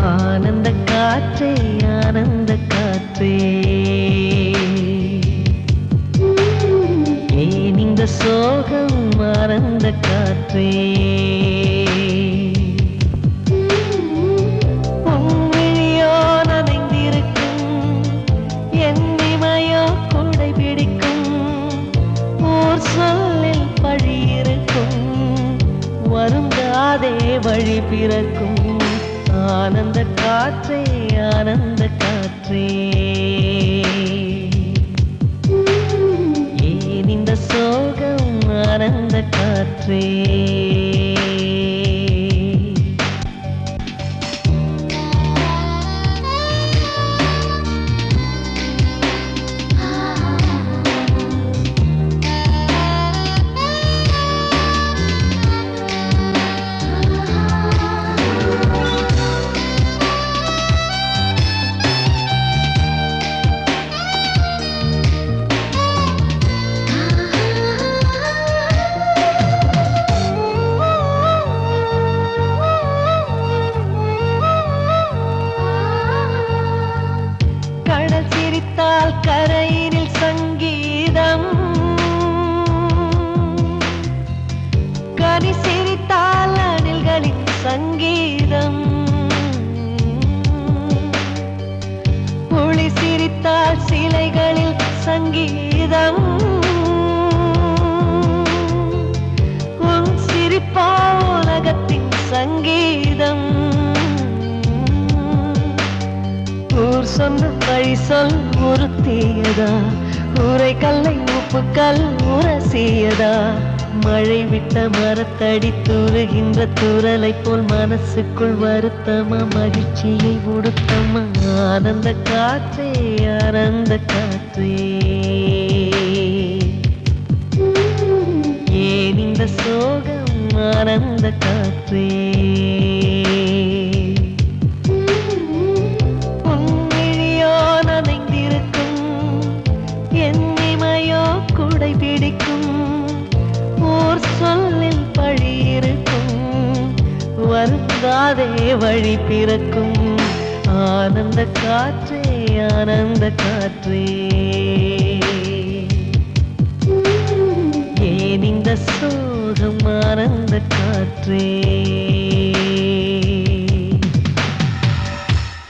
ஆனந்த காற்றே ஆனந்த காற்றே ஏன் இந்த சோகம் ஆனந்த காற்றே உன்விழியோ நனைந்திருக்கும் என் இமையோ கொடை பிடிக்கும் ஊர் சொல்லில் பழி இருக்கும் வருந்தாதே வழி பிறக்கும் ஆனந்த காற்றே ஆனந்த காற்றே ஏன் இந்த சோகம் ஆனந்த காற்றே சிரித்தால் கரையினில் சங்கீதம் கனி சிரித்தால் அணில்களின் சங்கீதம் புலி சிரித்தால் சிலைகளில் சங்கீதம் உன் சிரிப்பா உலகத்தின் சங்கீதம் ஊர் சொன்ன வழி சொல் உறுத்தியதா ஊரை கல்லை உப்புக்கல் உரசியதா மழை விட்ட மரத்தடி தூறுகின்ற தூரலை போல் மனசுக்குள் வருத்தமா மகிழ்ச்சியை உடுத்தமா ஆனந்த காற்றே ஆனந்த காற்றே ஏன் இந்த சோகம் ஆனந்த காற்றே சொல்லில் பழி இருக்கும் வருந்தாதே வழி பிறக்கும் ஆனந்த காற்றே ஆனந்த காற்றே ஏன் இந்த சோகம் ஆனந்த காற்றே